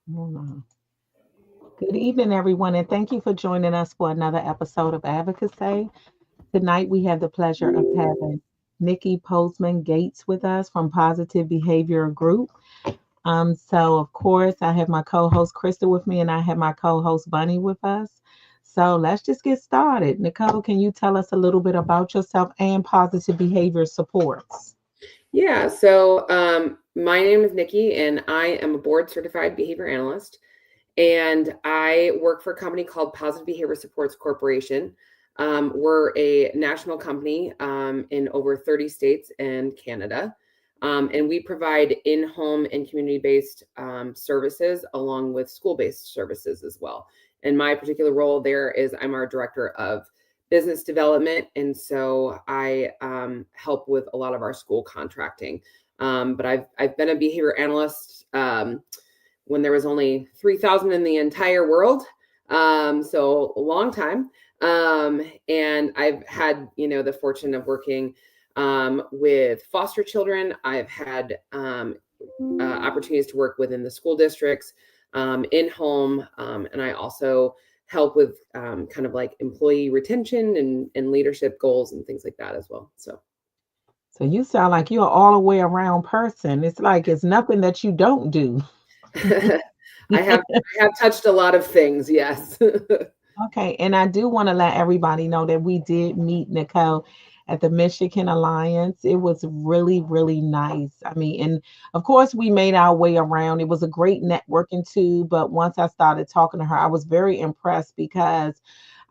Mm. Good evening, everyone, and thank you for joining us for another episode of Advocacy. Tonight, we have the pleasure of having Nikki Postman Gates with us from Positive Behavior Group. So, of course, I have my co host Krista with me, and I have my co host Bunny with us. So, let's just get started. Nicole, can you tell us a little bit about yourself and positive behavior supports? Yeah, so my name is Nikki, and I am a board certified behavior analyst. And I work for a company called Positive Behavior Supports Corporation. We're a national company in over 30 states and Canada. And we provide in home and community based services along with school based services as well. And my particular role there is I'm our director of business development. And so I help with a lot of our school contracting. But I've been a behavior analyst when there was only 3,000 in the entire world. So a long time. And I've had, the fortune of working with foster children. I've had opportunities to work within the school districts, in home. And I also help with kind of like employee retention and leadership goals and things like that as well. So So, you sound like you're all the way around person. It's like it's nothing that you don't do. I have touched a lot of things. Yes. Okay, and I do want to let everybody know that we did meet Nicole at the Michigan Alliance. It was really, really nice. I mean, and of course, we made our way around. It was a great networking too. But once I started talking to her, I was very impressed because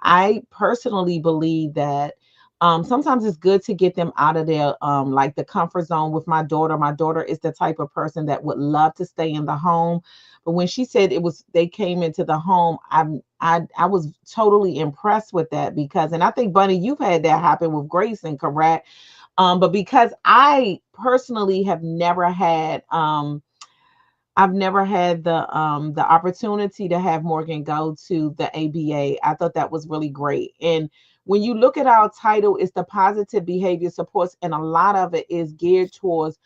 I personally believe that sometimes it's good to get them out of their like the comfort zone with my daughter. My daughter is the type of person that would love to stay in the home. But when she said it was they came into the home, I was totally impressed with that because and I think Bunny, you've had that happen with Grayson, correct? But because I personally have never had I've never had the opportunity to have Morgan go to the ABA. I thought that was really great. And when you look at our title, it's the positive behavior supports, and a lot of it is geared towards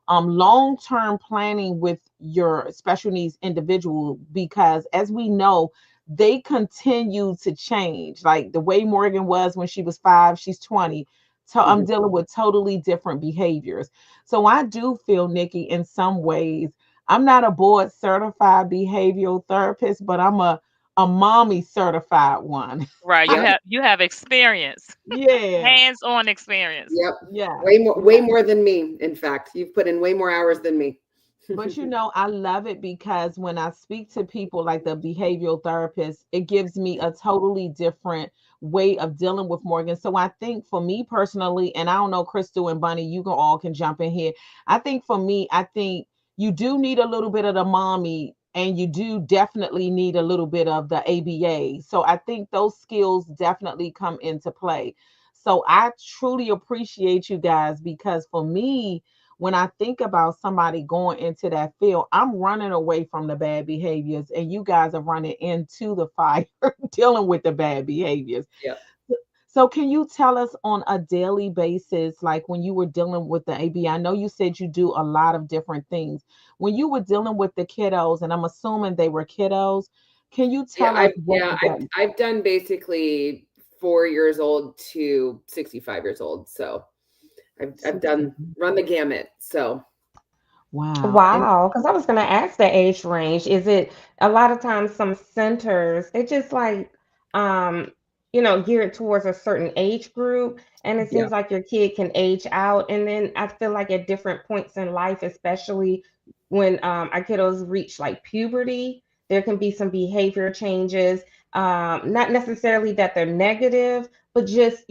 long-term planning with your special needs individual because as we know, they continue to change. Like the way Morgan was when she was 5, she's 20. So I'm dealing with totally different behaviors. So I do feel, Nikki, in some ways I'm not a board certified behavioral therapist, but I'm a mommy certified one. Right, you Yep. have experience, Yeah. hands-on experience. Yep. Yes. Way Yes. more than me. In fact, you've put in way more hours than me. But I love it because when I speak to people like the behavioral therapist, it gives me a totally different way of dealing with Morgan. So I think for me personally, and I don't know, Crystal and Bunny, you can all can jump in here. I think for me, I think you do need a little bit of the mommy and you do definitely need a little bit of the ABA. So I think those skills definitely come into play. So I truly appreciate you guys because for me, when I think about somebody going into that field, I'm running away from the bad behaviors, and you guys are running into the fire, dealing with the bad behaviors. Yep. So, can you tell us on a daily basis, like when you were dealing with the AB? I know you said you do a lot of different things. When you were dealing with the kiddos, and I'm assuming they were kiddos, can you Yeah, tell us I've what yeah, was I've that? I've done basically 4 years old to 65 years old. So I've 60. done run the gamut. So Wow. And Wow, because I was going to ask the age range. Is it a lot of times some centers, they just like, um, geared towards a certain age group, and it yeah. seems like your kid can age out. And then I feel like at different points in life, especially when our kiddos reach like puberty, there can be some behavior changes. Not necessarily that they're negative, but just,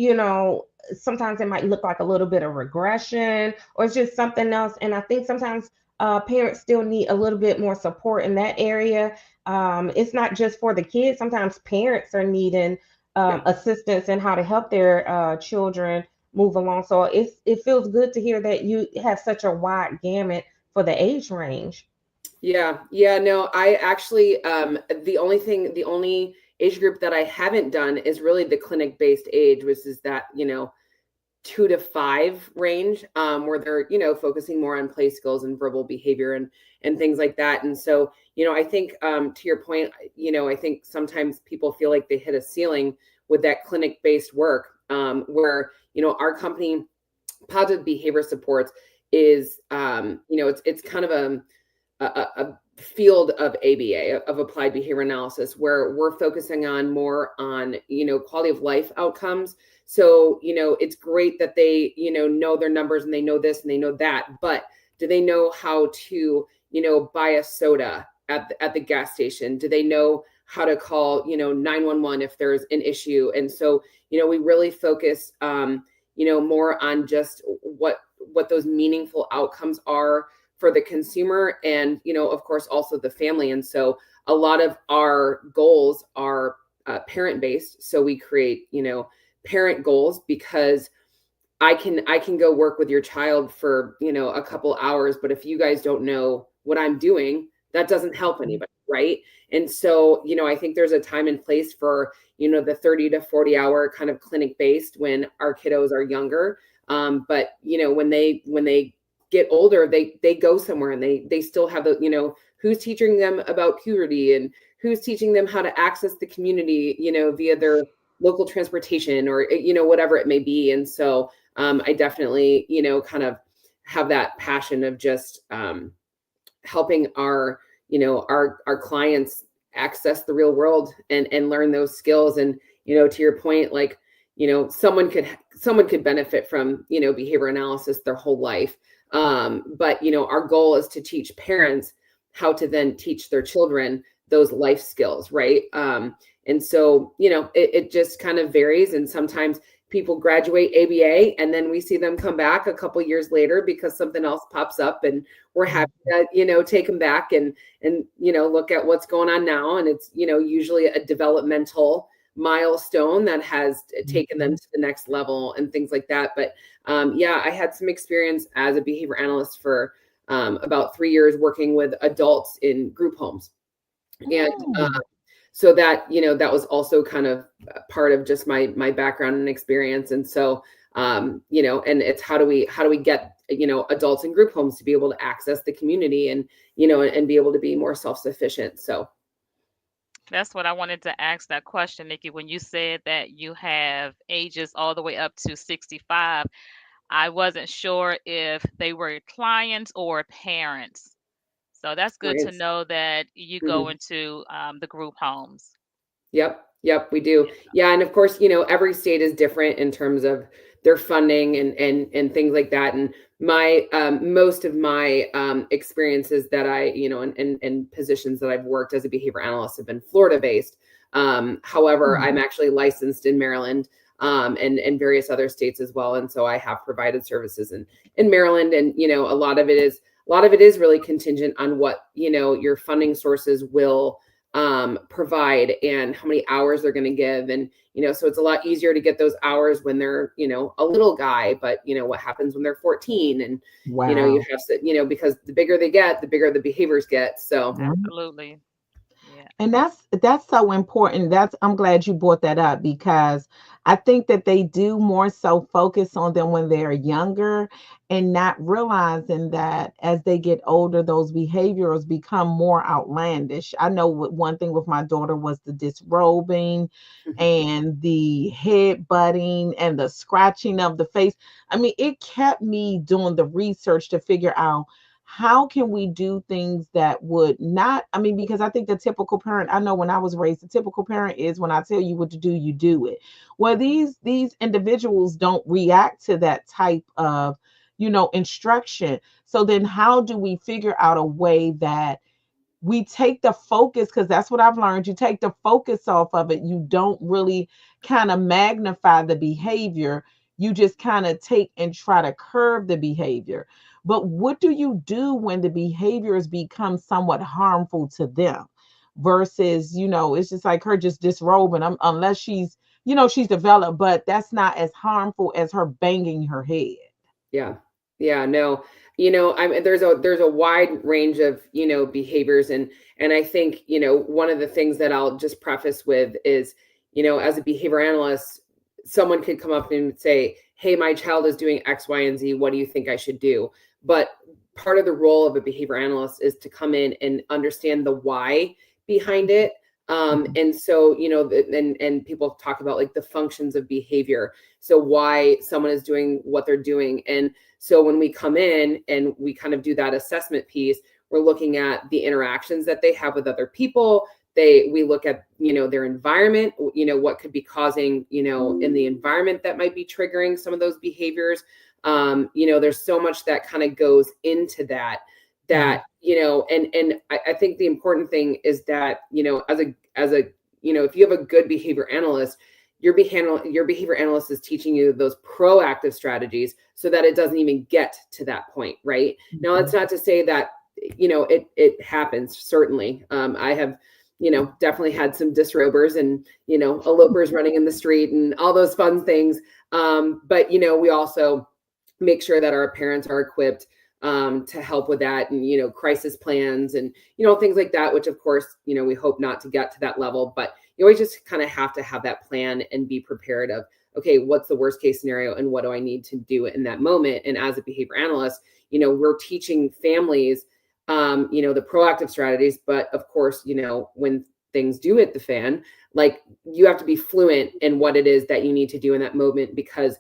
sometimes it might look like a little bit of regression or it's just something else. And I think sometimes parents still need a little bit more support in that area. It's not just for the kids. Sometimes parents are needing Yeah. assistance in how to help their children move along. So it feels good to hear that you have such a wide gamut for the age range. Yeah. Yeah. No, I actually the only age group that I haven't done is really the clinic based age, which is that, 2 to 5 range, where they're, you know, focusing more on play skills and verbal behavior and things like that. And so, you know, I think, to your point, you know, I think sometimes people feel like they hit a ceiling with that clinic-based work, where, you know, our company, Positive Behavior Supports, is, you know, it's kind of a field of ABA, of applied behavior analysis, where we're focusing on more on, you know, quality of life outcomes. So, you know, it's great that they, you know their numbers and they know this and they know that, but do they know how to, you know, buy a soda at the gas station? Do they know how to call, you know, 911 if there's an issue? And so, you know, we really focus, you know, more on just what those meaningful outcomes are for the consumer, and, you know, of course, also the family. And so a lot of our goals are parent based. So we create, you know, parent goals, because I can go work with your child for, you know, a couple hours, but if you guys don't know what I'm doing, that doesn't help anybody, right? And so, you know, I think there's a time and place for, you know, the 30 to 40 hour kind of clinic based when our kiddos are younger. But, you know, when they get older, they go somewhere, and they still have the, you know, who's teaching them about puberty, and who's teaching them how to access the community, you know, via their local transportation, or, you know, whatever it may be. And so, I definitely, you know, kind of have that passion of just, helping our, you know, our clients access the real world and learn those skills. And, you know, to your point, like, you know, someone could benefit from, you know, behavior analysis their whole life. But, you know, our goal is to teach parents how to then teach their children those life skills, right? And so, you know, it just kind of varies. And sometimes people graduate ABA and then we see them come back a couple years later because something else pops up, and we're happy to, you know, take them back and, you know, look at what's going on now. And it's, you know, usually a developmental milestone that has taken them to the next level and things like that. But yeah, I had some experience as a behavior analyst for about 3 years working with adults in group homes. And so that, you know, that was also kind of part of just my background and experience. And so, you know, and it's how do we get, you know, adults in group homes to be able to access the community and, you know, and be able to be more self-sufficient. So That's what I wanted to ask that question, Nikki. When you said that you have ages all the way up to 65, I wasn't sure if they were clients or parents. So that's good to clients. know that you go into the group homes. Yep, we do. Yeah, and of course, you know, every state is different in terms of their funding and things like that. And my most of my experiences that I, you know, and positions that I've worked as a behavior analyst have been Florida based. However, I'm actually licensed in Maryland, and various other states as well. And so I have provided services in Maryland. And, you know, a lot of it is really contingent on what, you know, your funding sources will provide and how many hours they're going to give. And, you know, so it's a lot easier to get those hours when they're, you know, a little guy, but, you know, what happens when they're 14? And, you know, you have to, you know, because the bigger they get, the bigger the behaviors get. So Absolutely. Yeah. And that's so important. I'm glad you brought that up, because I think that they do more so focus on them when they're younger, and not realizing that as they get older, those behaviors become more outlandish. I know one thing with my daughter was the disrobing and the head butting and the scratching of the face. I mean, it kept me doing the research to figure out how can we do things that would not, I mean, because I think the typical parent, I know when I was raised, the typical parent is when I tell you what to do, you do it. Well, these individuals don't react to that type of, you know, instruction. So then how do we figure out a way that we take the focus, because that's what I've learned. You take the focus off of it. You don't really kind of magnify the behavior. You just kind of take and try to curb the behavior. But what do you do when the behaviors become somewhat harmful to them? Versus, you know, it's just like her just disrobing, unless she's, you know, she's developed, but that's not as harmful as her banging her head. Yeah, no, you know, there's a wide range of, you know, behaviors. And I think, you know, one of the things that I'll just preface with is, you know, as a behavior analyst, someone could come up and say, hey, my child is doing X, Y, and Z. What do you think I should do? But part of the role of a behavior analyst is to come in and understand the why behind it. And so, and people talk about like the functions of behavior. So why someone is doing what they're doing. And so when we come in and we kind of do that assessment piece, we're looking at the interactions that they have with other people. We look at, their environment, what could be causing, in the environment that might be triggering some of those behaviors. There's so much that kind of goes into that, and I think the important thing is that, if you have a good behavior analyst, your behavior analyst is teaching you those proactive strategies so that it doesn't even get to that point. Right now, that's not to say that, it happens. Certainly. I have, definitely had some disrobers and, elopers running in the street and all those fun things. But, we also make sure that our parents are equipped to help with that, and, crisis plans and, things like that, which of course, we hope not to get to that level, but you always just kind of have to have that plan and be prepared of, okay, what's the worst case scenario and what do I need to do in that moment? And as a behavior analyst, we're teaching families, the proactive strategies, but of course, when things do hit the fan, like you have to be fluent in what it is that you need to do in that moment, because,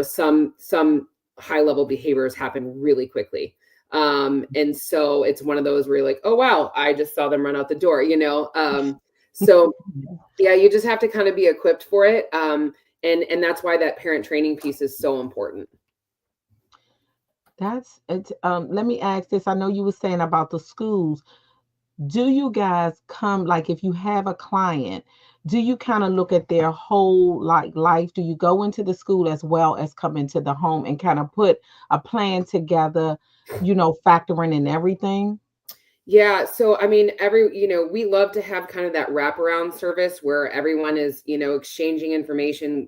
some high level behaviors happen really quickly. And so it's one of those where you're like, oh, wow, I just saw them run out the door, so yeah, you just have to kind of be equipped for it. And that's why that parent training piece is so important. That's it. Let me ask this. I know you were saying about the schools. Do you guys come, like, if you have a client, do you kind of look at their whole like life? Do you go into the school as well as come into the home and kind of put a plan together, factoring in everything? Yeah. So, I mean, we love to have kind of that wraparound service where everyone is, exchanging information,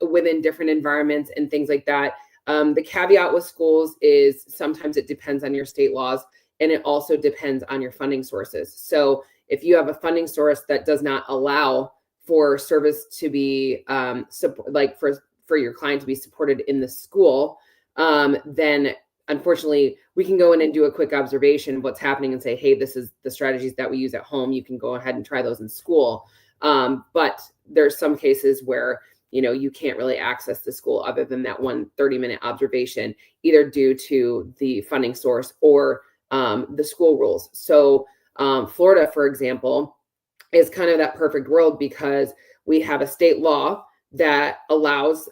within different environments and things like that. The caveat with schools is sometimes it depends on your state laws, and it also depends on your funding sources. So if you have a funding source that does not allow for service to be, like for your client to be supported in the school, then unfortunately, we can go in and do a quick observation of what's happening and say, hey, this is the strategies that we use at home. You can go ahead and try those in school. But there's some cases where, you can't really access the school other than that one 30-minute observation, either due to the funding source or the school rules. So Florida, for example, is kind of that perfect world because we have a state law that allows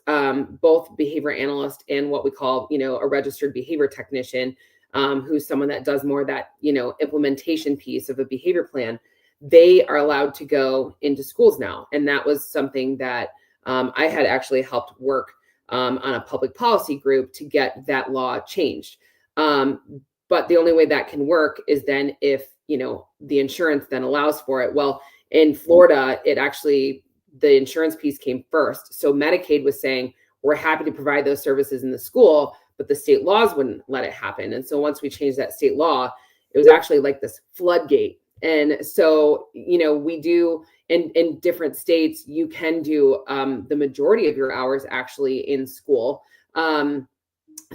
both behavior analyst and what we call, a registered behavior technician, who's someone that does more of that, implementation piece of a behavior plan. They are allowed to go into schools now. And that was something that I had actually helped work on a public policy group to get that law changed. But the only way that can work is then if, the insurance then allows for it. Well, in Florida, the insurance piece came first. So Medicaid was saying, we're happy to provide those services in the school, but the state laws wouldn't let it happen. And so once we changed that state law, it was actually like this floodgate. And so, we do in different states, you can do the majority of your hours actually in school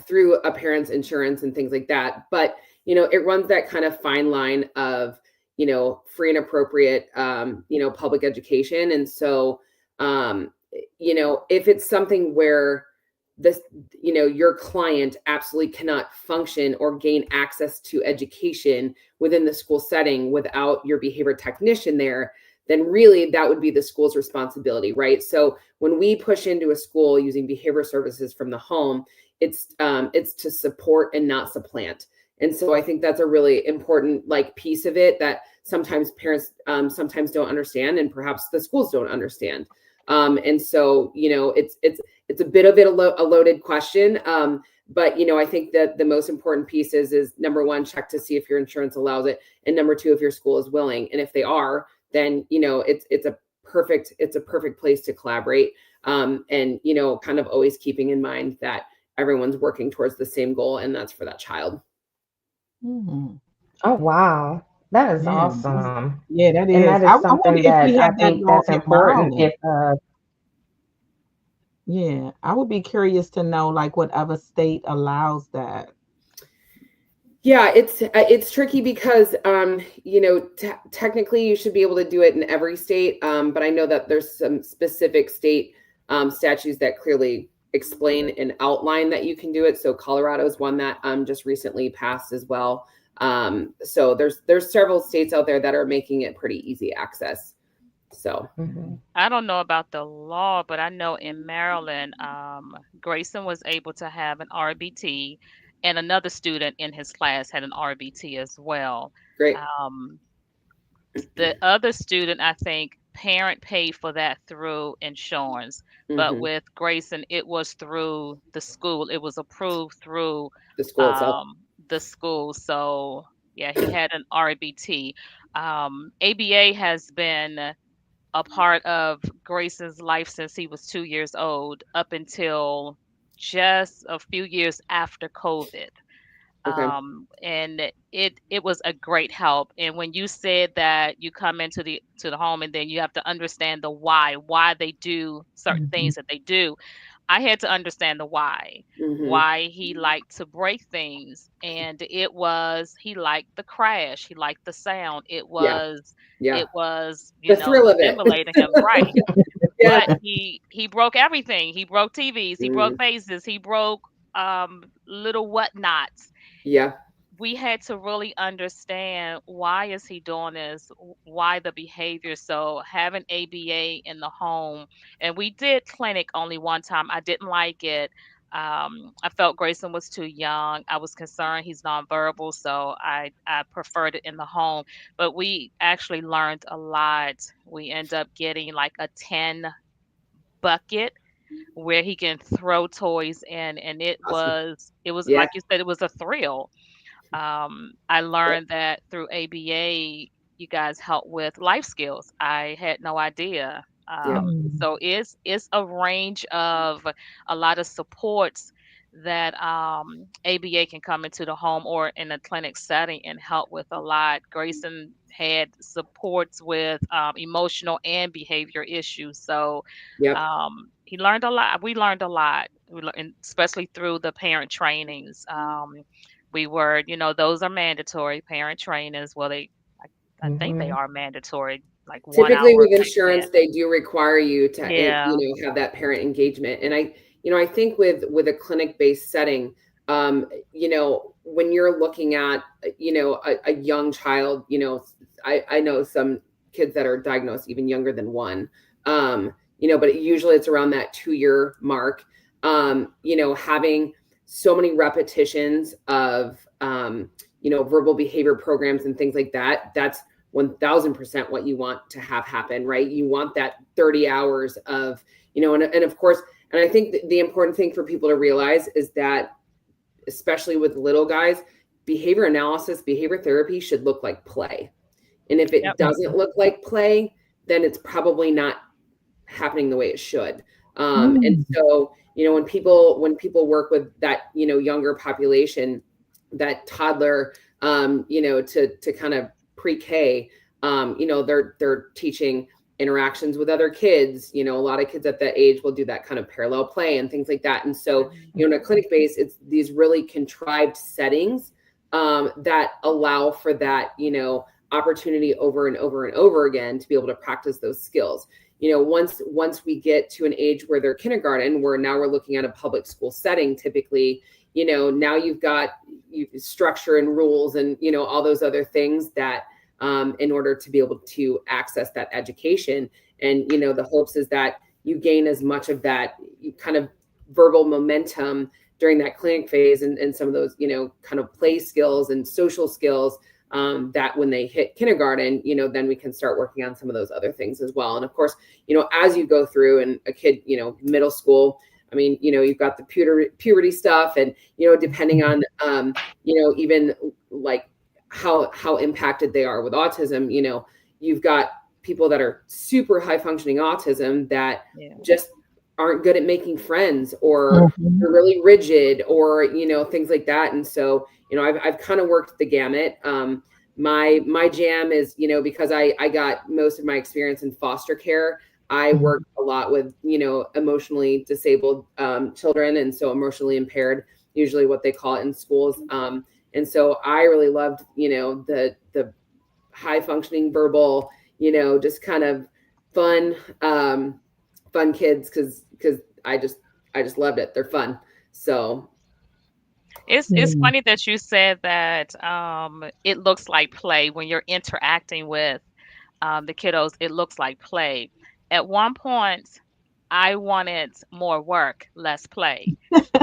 through a parent's insurance and things like that. But, it runs that kind of fine line of, free and appropriate, public education. And so, if it's something where this, your client absolutely cannot function or gain access to education within the school setting without your behavior technician there, then really that would be the school's responsibility, right? So when we push into a school using behavior services from the home, it's to support and not supplant. And so I think that's a really important piece of it that sometimes parents sometimes don't understand, and perhaps the schools don't understand. And so, it's a bit of a loaded question. But, I think that the most important piece is number one, check to see if your insurance allows it. And number two, if your school is willing. And if they are, then, it's a perfect place to collaborate. And, kind of always keeping in mind that everyone's working towards the same goal, and that's for that child. Mhm. Oh, wow. That is Yeah, awesome. yeah, that And is. that I is wonder something if that we I have that think law that's in important Maryland. if Yeah, I would be curious to know like what other state allows that. Yeah, it's tricky because technically you should be able to do it in every state, but I know that there's some specific state statutes that clearly explain and outline that you can do it. So Colorado is one that just recently passed as well. So there's several states out there that are making it pretty easy access. So Mhm. I don't know about the law, but I know in Maryland, Grayson was able to have an RBT, and another student in his class had an RBT as well. great. Um, the other student, I think, parent paid for that through insurance, but Hmm. with Grayson, it was through the school. It was approved through The school itself. the school. So yeah, he had an RBT. ABA has been a part of Grayson's life since he was 2 years old up until just a few years after COVID. Okay. And it was a great help. And when you said that you come into the home and then you have to understand the why they do certain Mhm. things that they do, I had to understand the Hmm. why he liked to break things. And it was he liked the crash, he liked the sound. It Yeah. was Yeah. it was, The thrill of it. stimulating him, right? Yeah. But he broke everything. He broke TVs, he broke Mm, vases, he broke little whatnots. yeah. We had to really understand why is he doing this, why the behavior. So having ABA in the home, and we did clinic only one time. I didn't like it. I felt Grayson was too young. I was concerned he's nonverbal, so I preferred it in the home. But we actually learned a lot. We end up getting like a 10 bucket where he can throw toys in, and Awesome. it was Yeah. like you said, it was a thrill. I learned that through ABA, you guys help with life skills. I had no idea. Yeah. Mm. So it's a range of a lot of supports that ABA can come into the home or in a clinic setting and help with a lot. Grayson had supports with emotional and behavior issues. So Yep. he learned a lot. We learned a lot, and especially through the parent trainings. We were, those are mandatory parent trainings. Well, I think they Mhm. are mandatory, like one Typically hour with a insurance, patient. they do require you to, Yeah. have that parent engagement. And I think with a clinic-based setting, when you're looking at, a young child, I know some kids that are diagnosed even younger than one, but usually it's around that 2-year mark. Having so many repetitions of, verbal behavior programs and things like that, that's 1000% what you want to have happen, right? You want that 30 hours of, and of course, and I think the important thing for people to realize is that, especially with little guys, behavior analysis, behavior therapy should look like play. And if it Yep. doesn't look like play, then it's probably not happening the way it should. And Mm. so, when people work with that, younger population, that toddler, to kind of pre-K, they're teaching interactions with other kids. A lot of kids at that age will do that kind of parallel play and things like that. And so, Mhm. in a clinic base, it's these really contrived settings that allow for that, opportunity over and over and over again to be able to practice those skills. Once we get to an age where they're kindergarten, where now we're looking at a public school setting, typically, now you've got structure and rules and, all those other things that, in order to be able to access that education. And, the hopes is that you gain as much of that kind of verbal momentum during that clinic phase, and some of those, kind of play skills and social skills, that when they hit kindergarten, then we can start working on some of those other things as well. And of course, as you go through and a kid, middle school, I mean, you've got the puberty stuff, and, depending on, even like how impacted they are with autism, you've got people that are super high functioning autism that Yeah. just aren't good at making friends, or Mhm. they're really rigid, or, things like that. And so, I've kind of worked the gamut. My jam is, because I got most of my experience in foster care. I Mhm. work a lot with, emotionally disabled children, and so emotionally impaired, usually what they call it in schools. And so I really loved, the high functioning verbal, just kind of fun, fun kids, because I just loved it. They're fun. So It's Mm. funny that you said that it looks like play when you're interacting with the kiddos. It looks like play. At one point, I wanted more work, less play.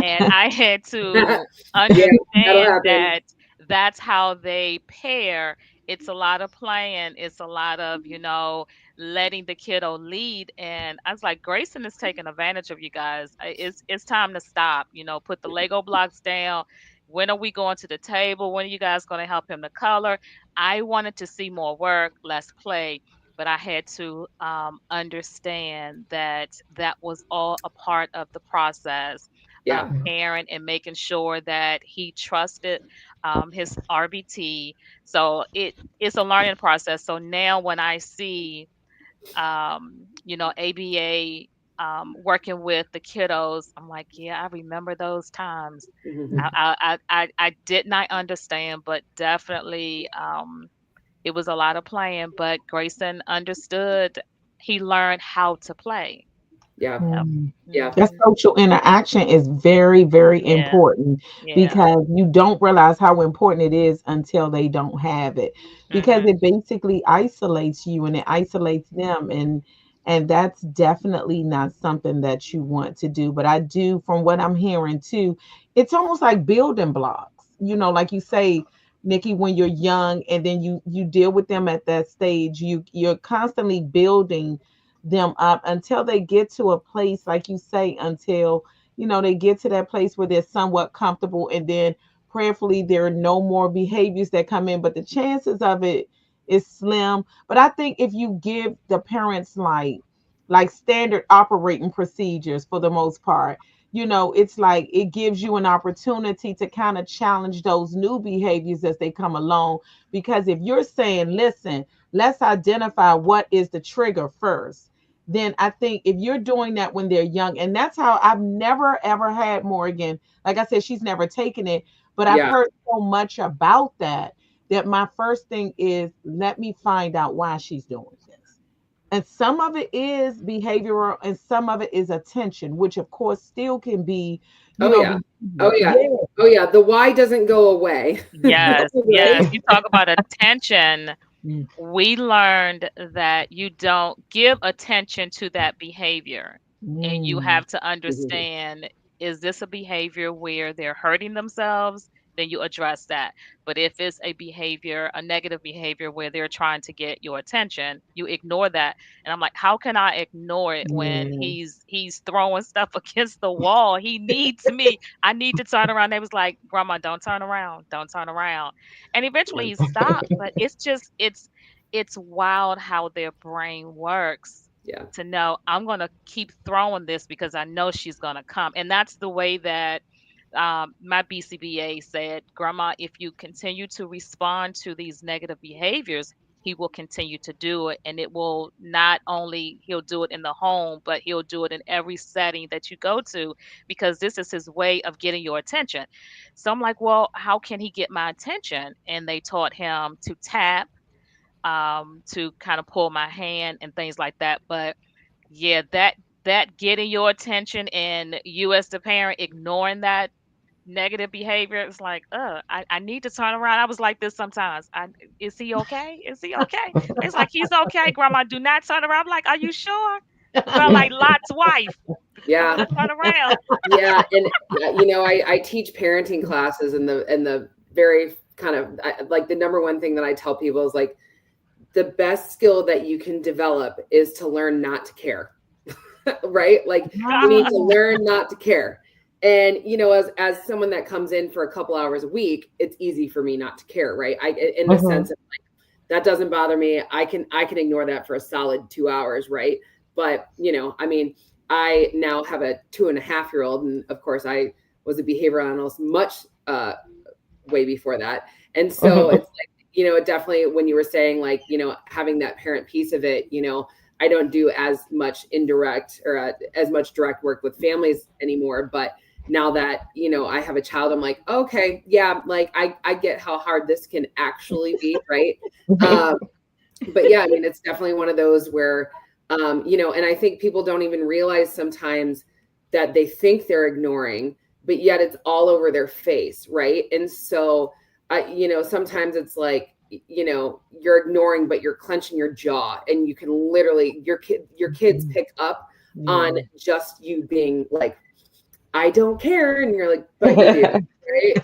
And I had to yeah, that'll understand happen. that that's how they pair. It's a lot of playing, it's a lot of, letting the kiddo lead. And I was like, Grayson is taking advantage of you guys. It's time to stop, put the Lego blocks down. When are we going to the table? When are you guys going to help him to color? I wanted to see more work, less play, but I had to understand that that was all a part of the process of Yeah, pairing and making sure that he trusted his RBT. So it's a learning process. So now when I see, ABA working with the kiddos, I'm like, yeah, I remember those times. hmm, I did not understand, but definitely it was a lot of playing, but Grayson understood. He learned how to play. yeah, Yep. Mm. yeah, That Hmm. social interaction is very, very Yeah. important Yeah. because you don't realize how important it is until they don't have it. Because Hmm. it basically isolates you and it isolates them, and that's definitely not something that you want to do. But I do, from what I'm hearing too, it's almost like building blocks. Like you say, Nikki, when you're young and then you deal with them at that stage, you're constantly building them up until they get to a place, like you say, until they get to that place where they're somewhat comfortable, and then prayerfully there are no more behaviors that come in, but the chances of it is slim. But I think if you give the parents like standard operating procedures for the most part, it's like it gives you an opportunity to kind of challenge those new behaviors as they come along. Because if you're saying, listen, let's identify what is the trigger first, then I think if you're doing that when they're young, and that's how I've never ever had Morgan. Like I said, she's never taken it, but I've yeah. heard so much about that my first thing is, let me find out why she's doing this. And some of it is behavioral and some of it is attention, which of course still can be, Oh yeah. Oh behavior. yeah. Yeah. Oh yeah. The why doesn't go away. Yes, Right? yes. You talk about attention. Mm. We learned that you don't give attention to that behavior. And you Mm. have to Mhm. understand, is this a behavior where they're hurting themselves? Then you address that. But if it's a behavior, a negative behavior where they're trying to get your attention, you ignore that. And I'm like, how can I ignore it when Yeah. he's throwing stuff against the wall? He needs me. I need to turn around. They was like, Grandma, don't turn around. Don't turn around. And eventually he stopped. But it's wild how their brain works Yeah. to know I'm going to keep throwing this because I know she's going to come. And that's the way that my BCBA said, Grandma, if you continue to respond to these negative behaviors, he will continue to do it. And it will not only, he'll do it in the home, but he'll do it in every setting that you go to because this is his way of getting your attention. So I'm like, well, how can he get my attention? And they taught him to tap, to kind of pull my hand and things like that. But yeah, that getting your attention and you as the parent ignoring that negative behavior, it's like, I need to turn around. I was like this sometimes. Is he okay? Is he okay? It's like he's okay, Grandma. Do not turn around. I'm like, are you sure? You sound Yeah. like Lot's wife. I'm Yeah. gonna turn around. Yeah. And I teach parenting classes, and the very kind of like the number one thing that I tell people is like the best skill that you can develop is to learn not to care. Right? Like you need to learn not to care. And as someone that comes in for a couple hours a week, it's easy for me not to care, right? I in the Mhm. sense of like that doesn't bother me. I can ignore that for a solid 2 hours, right? But I mean, I now have a 2.5-year-old, and of course I was a behavioral analyst much way before that. And so Mhm. it's like, it definitely, when you were saying like, having that parent piece of it, I don't do as much indirect or as much direct work with families anymore. But now that, I have a child, I'm like, okay, yeah, like I get how hard this can actually be, right? But yeah, I mean, it's definitely one of those where, and I think people don't even realize sometimes that they think they're ignoring, but yet it's all over their face, right? And so, sometimes it's like, you're ignoring, but you're clenching your jaw, and you can literally, your kids pick up on just you being like, I don't care, and you're like, but you do, right?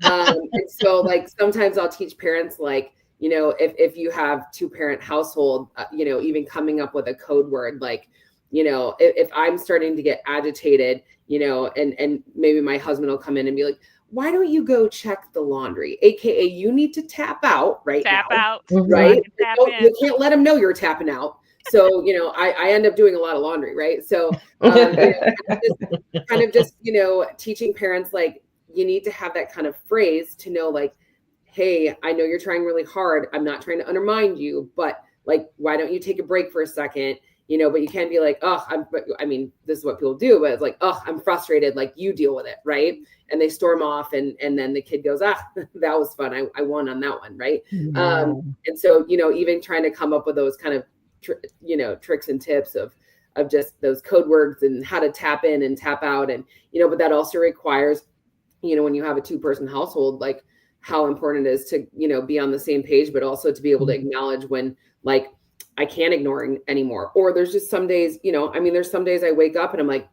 And so like sometimes I'll teach parents like, if you have 2-parent household, even coming up with a code word, like, if I'm starting to get agitated, and maybe my husband will come in and be like, why don't you go check the laundry? AKA you need to tap out right Tap now, out. right? Tap in. You can't let them know you're tapping out. So, I end up doing a lot of laundry, right? So, kind of just, teaching parents, like, you need to have that kind of phrase to know, like, hey, I know you're trying really hard. I'm not trying to undermine you, but like, why don't you take a break for a second? But you can't be like, oh, I mean, this is what people do, but it's like, oh, I'm frustrated. Like, you deal with it, right? And they storm off, and then the kid goes, that was fun. I won on that one, right? Yeah. And so, even trying to come up with those kind of, tricks and tips of just those code words and how to tap in and tap out, and but that also requires, when you have a 2-person household, like how important it is to be on the same page, but also to be able to acknowledge when, like, I can't ignore anymore. Or there's just some days, there's some days I wake up and I'm like,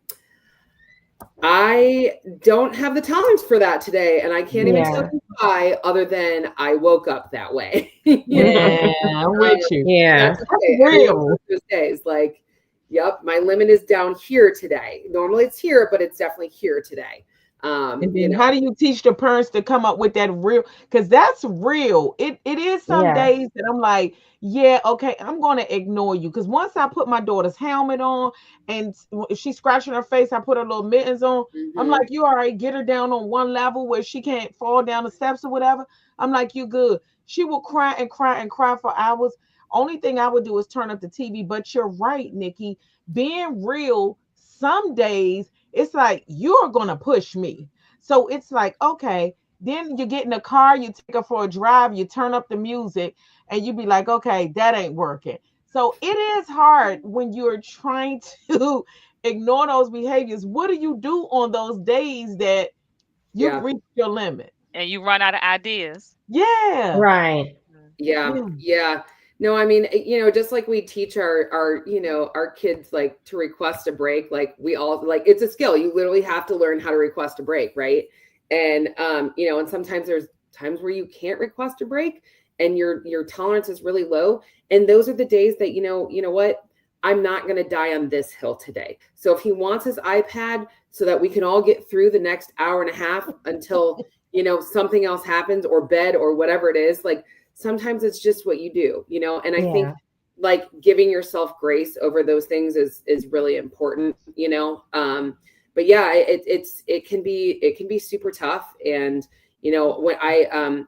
I don't have the tolerance for that today. And I can't even tell you why, other than I woke up that way. Yeah, I'm with you. Yeah. That's okay. Real. Those days, like, yep, my limit is down here today. Normally it's here, but it's definitely here today. And then how do you teach the parents to come up with that real? Because that's real. It is some days that I'm like, yeah, okay, I'm going to ignore you. Because once I put my daughter's helmet on and if she's scratching her face, I put her little mittens on. I'm like, you all right, get her down on one level where she can't fall down the steps or whatever. I'm like, you good. She will cry and cry and cry for hours. Only thing I would do is turn up the TV. But you're right, Nikki. Being real, some days it's like you're gonna push me. So it's like, okay, then you get in the car, you take her for a drive, you turn up the music, and you be like, okay, that ain't working. So it is hard when you're trying to ignore those behaviors. What do you do on those days that you've reached your limit? And you run out of ideas. Yeah. Right. Yeah. No, just like we teach our kids, like, to request a break, like, we all, like, it's a skill. You literally have to learn how to request a break, right? And and sometimes there's times where you can't request a break and your tolerance is really low. And those are the days that, you know what? I'm not going to die on this hill today. So if he wants his iPad so that we can all get through the next hour and a half until, something else happens, or bed, or whatever it is, like, sometimes it's just what you do, and I think, like, giving yourself grace over those things is really important, but yeah, it can be super tough. And, when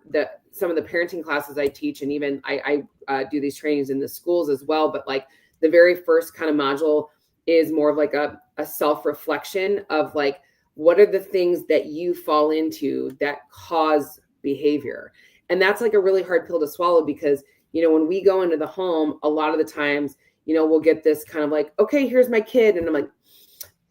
some of the parenting classes I teach, and even I do these trainings in the schools as well, but like the very first kind of module is more of like a self-reflection of, like, what are the things that you fall into that cause behavior. And that's like a really hard pill to swallow, because, when we go into the home, a lot of the times, we'll get this kind of like, okay, here's my kid. And I'm like,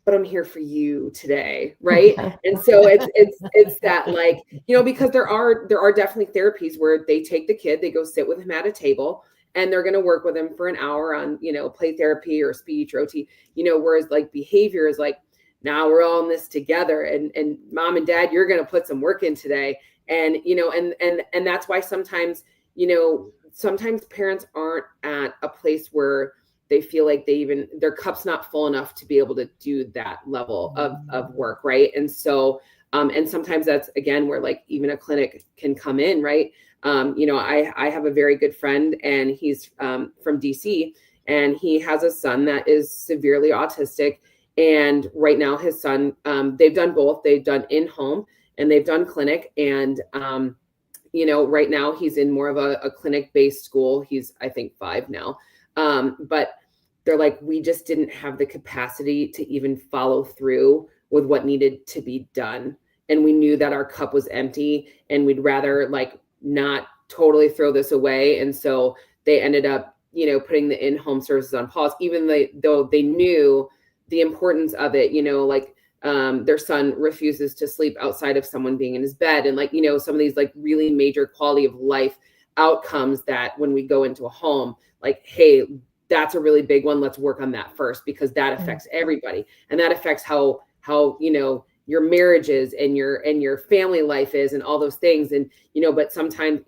but I'm here for you today. Right. And so it's that, like, because there are definitely therapies where they take the kid, they go sit with him at a table, and they're going to work with him for an hour on, play therapy or speech or OT, whereas like behavior is like, now we're all in this together, and mom and dad, you're going to put some work in today. And, and that's why sometimes, sometimes parents aren't at a place where they feel like their cup's not full enough to be able to do that level of work. Right. And so, and sometimes that's, again, where, like, even a clinic can come in. Right. I have a very good friend, and he's from DC, and he has a son that is severely autistic. And right now his son, they've done both. They've done in-home and they've done clinic. And, right now he's in more of a clinic-based school. He's, I think, 5 now. But they're like, we just didn't have the capacity to even follow through with what needed to be done. And we knew that our cup was empty and we'd rather like not totally throw this away. And so they ended up, putting the in-home services on pause, even though they knew the importance of it, like their son refuses to sleep outside of someone being in his bed. And like, some of these like really major quality of life outcomes that when we go into a home, like, hey, that's a really big one. Let's work on that first, because that affects everybody. And that affects how, your marriages and your family life is and all those things. And, but sometimes,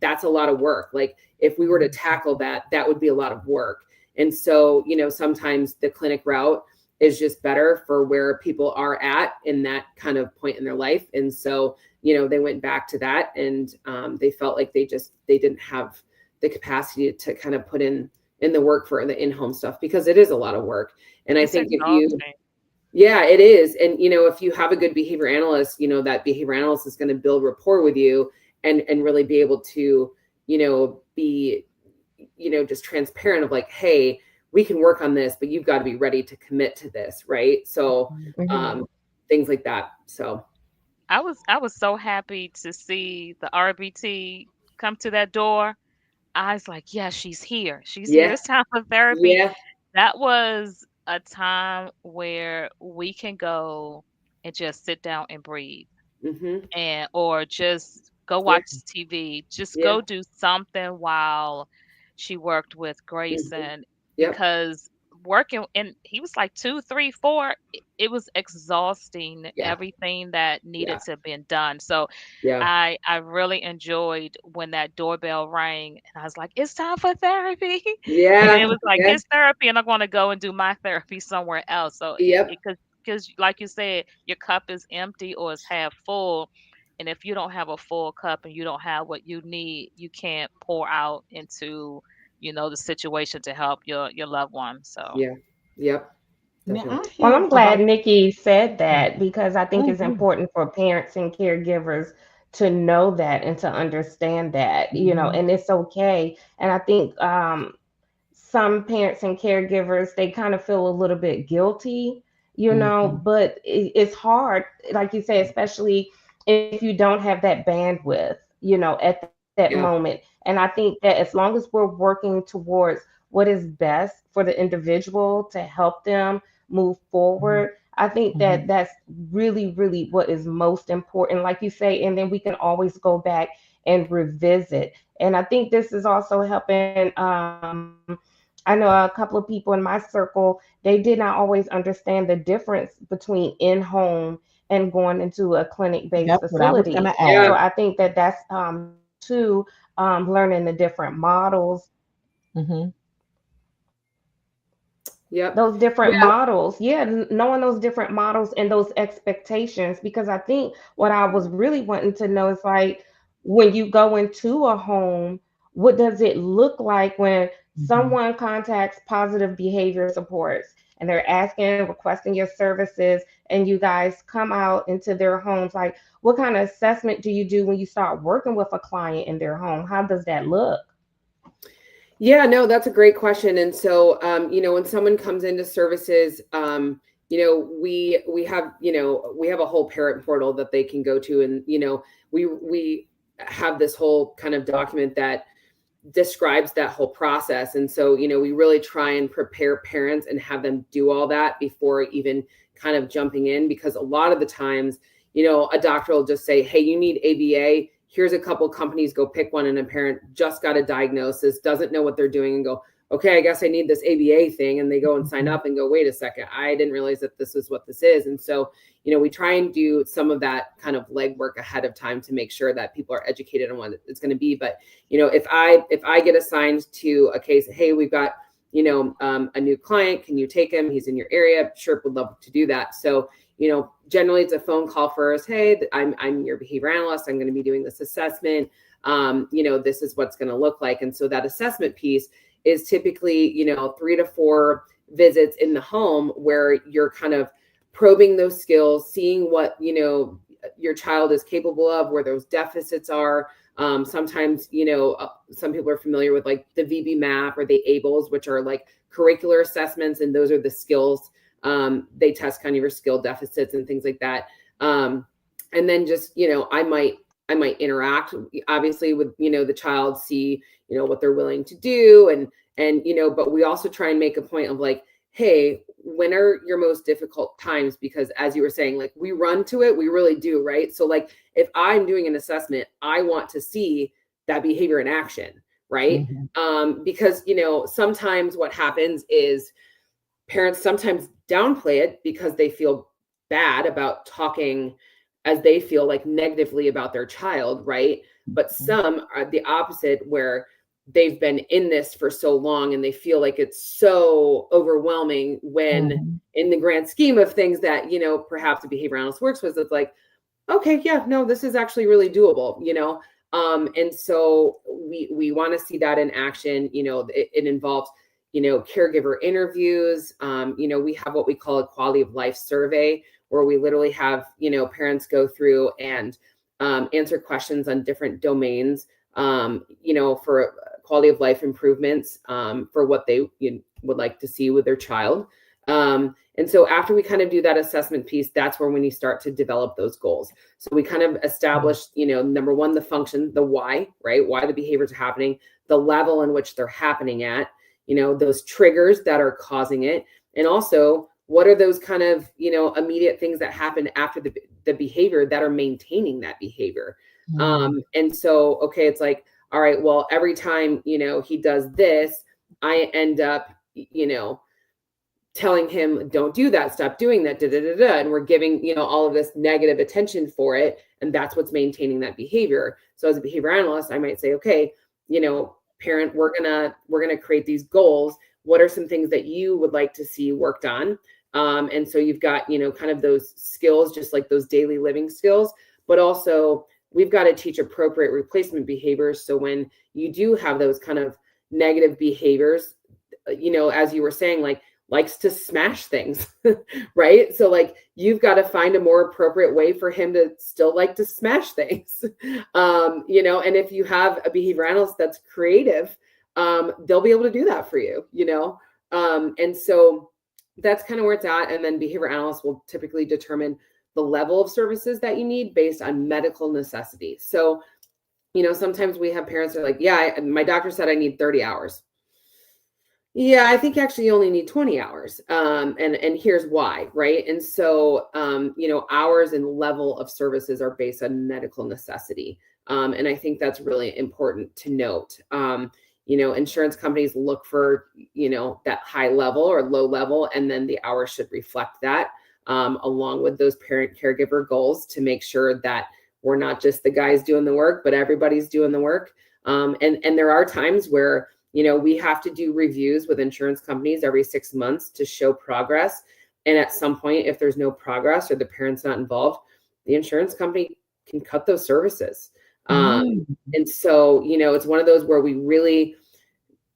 that's a lot of work. Like if we were to tackle that, that would be a lot of work. And so, sometimes the clinic route is just better for where people are at in that kind of point in their life. And so, they went back to that, and they felt like they didn't have the capacity to kind of put in the work for the in-home stuff, because it is a lot of work. And I think yeah, it is. And, if you have a good behavior analyst, that behavior analyst is going to build rapport with you and really be able to, be, just transparent of like, hey, we can work on this, but you've got to be ready to commit to this. Right. So, things like that. So I was so happy to see the RBT come to that door. I was like, yeah, she's here. She's here. yeah, It's time for therapy. yeah. That was a time where we can go and just sit down and breathe, Mm-hmm. and or just go Yeah, watch TV, just yeah. go do something while she worked with Mm-hmm. Grayson, Yep. because working, and he was like 2, 3, 4. It was exhausting, Yeah, everything that needed yeah, to be done. So yeah, I really enjoyed when that doorbell rang and I was like, it's time for therapy. And yeah, it was like, yeah. it's therapy, and I'm going to go and do my therapy somewhere else. So Yep. because like you said, your cup is empty or it's half full. And if you don't have a full cup and you don't have what you need, you can't pour out into, the situation to help your loved one. So Yeah. Yep. Now Definitely. I Well, hear I'm glad about. Nikki said that because I think Oh, it's good. important for parents and caregivers to know that and to understand that, Mhm. and it's okay. And I think some parents and caregivers, they kind of feel a little bit guilty, Mhm. but it's hard, like you say, especially if you don't have that bandwidth, at that moment. Yeah. And I think that as long as we're working towards what is best for the individual to help them move Mhm. forward, I think that Mhm. that's really, really what is most important, like you say, and then we can always go back and revisit. And I think this is also helping. I know a couple of people in my circle, they did not always understand the difference between in home and going into a clinic based That's what I was facility. gonna So Yeah. ask. I think that that's too, learning the different models, Mhm. those Yep. different Yeah. models. Yeah, knowing those different models and those expectations. Because I think what I was really wanting to know is like when you go into a home, what does it look like when Mhm. someone contacts positive behavior supports and they're asking, requesting your services, and you guys come out into their homes? Like, what kind of assessment do you do when you start working with a client in their home? How does that look? Yeah, no, that's a great question. And so, when someone comes into services, we have a whole parent portal that they can go to, and we have this whole kind of document that describes that whole process. And so, we really try and prepare parents and have them do all that before even kind of jumping in, because a lot of the times, a doctor will just say, hey, you need ABA. Here's a couple companies, go pick one. And a parent just got a diagnosis, doesn't know what they're doing, and go, okay, I guess I need this ABA thing. And they go and sign Mhm. up and go, wait a second, I didn't realize that this is what this is. And so, we try and do some of that kind of legwork ahead of time to make sure that people are educated on what it's going to be. But if I get assigned to a case, hey, we've got a new client, can you take him, he's in your area, sure, would love to do that. So generally it's a phone call first. Hey, I'm your behavior analyst, I'm going to be doing this assessment. This is what's going to look like. And so that assessment piece is typically 3 to 4 visits in the home where you're kind of probing those skills, seeing what your child is capable of, where those deficits are, Sometimes, some people are familiar with like the VB map or the ABLES, which are like curricular assessments. And those are the skills. They test kind of your skill deficits and things like that. And then just, I might interact obviously with, the child, see, what they're willing to do. But we also try and make a point of like, hey, when are your most difficult times? Because as you were saying, like we run to it, we really do, right? So like if I'm doing an assessment, I want to see that behavior in action, right? Because, sometimes what happens is parents sometimes downplay it because they feel bad about talking as they feel like negatively about their child, right? But some are the opposite, where they've been in this for so long and they feel like it's so overwhelming when in the grand scheme of things that, perhaps a behavior analyst works with, it's like, okay, yeah, no, this is actually really doable, and so we want to see that in action. It involves, caregiver interviews. We have what we call a quality of life survey, where we literally have, parents go through and answer questions on different domains, for quality of life improvements, for what they would like to see with their child. And so after we kind of do that assessment piece, that's when we start to develop those goals. So we kind of establish, number one, the function, the why, right? Why the behaviors are happening, the level in which they're happening at, those triggers that are causing it. And also, what are those kind of, immediate things that happen after the behavior that are maintaining that behavior? And so, okay, it's like, all right, well, every time, he does this, I end up, telling him, don't do that, stop doing that, and we're giving, all of this negative attention for it. And that's what's maintaining that behavior. So as a behavior analyst, I might say, okay, parent, we're gonna create these goals. What are some things that you would like to see worked on? And so you've got, kind of those skills, just like those daily living skills, but also we've got to teach appropriate replacement behaviors. So when you do have those kind of negative behaviors, as you were saying, like likes to smash things, right? So like you've got to find a more appropriate way for him to still like to smash things. And if you have a behavior analyst that's creative, they'll be able to do that for you, and so that's kind of where it's at. And then behavior analysts will typically determine the level of services that you need based on medical necessity. So, sometimes we have parents that are like, yeah, my doctor said I need 30 hours. Yeah, I think actually you only need 20 hours. And here's why, right? And so, hours and level of services are based on medical necessity. And I think that's really important to note. Insurance companies look for, that high level or low level, and then the hours should reflect that, along with those parent caregiver goals, to make sure that we're not just the guys doing the work, but everybody's doing the work. And there are times where, we have to do reviews with insurance companies every 6 months to show progress. And at some point, if there's no progress or the parent's not involved, the insurance company can cut those services. And so, it's one of those where we really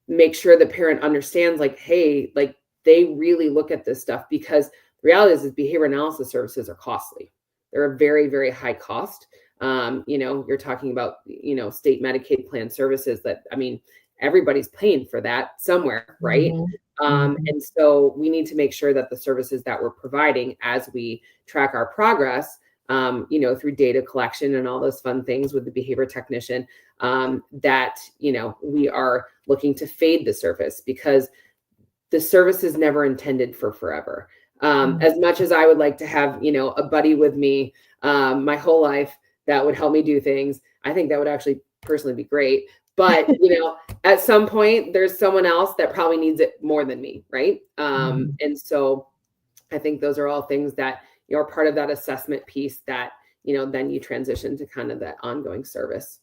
make sure the parent understands, like, hey, like they really look at this stuff, because the reality is behavior analysis services are costly. They're a very, very high cost. You're talking about, state Medicaid plan services that, everybody's paying for that somewhere, right? And so we need to make sure that the services that we're providing, as we track our progress, through data collection and all those fun things with the behavior technician, that, we are looking to fade the service, because the service is never intended for forever. As much as I would like to have, a buddy with me my whole life that would help me do things, I think that would actually personally be great. But, at some point, there's someone else that probably needs it more than me, right? And so I think those are all things that, are part of that assessment piece that, then you transition to kind of that ongoing service.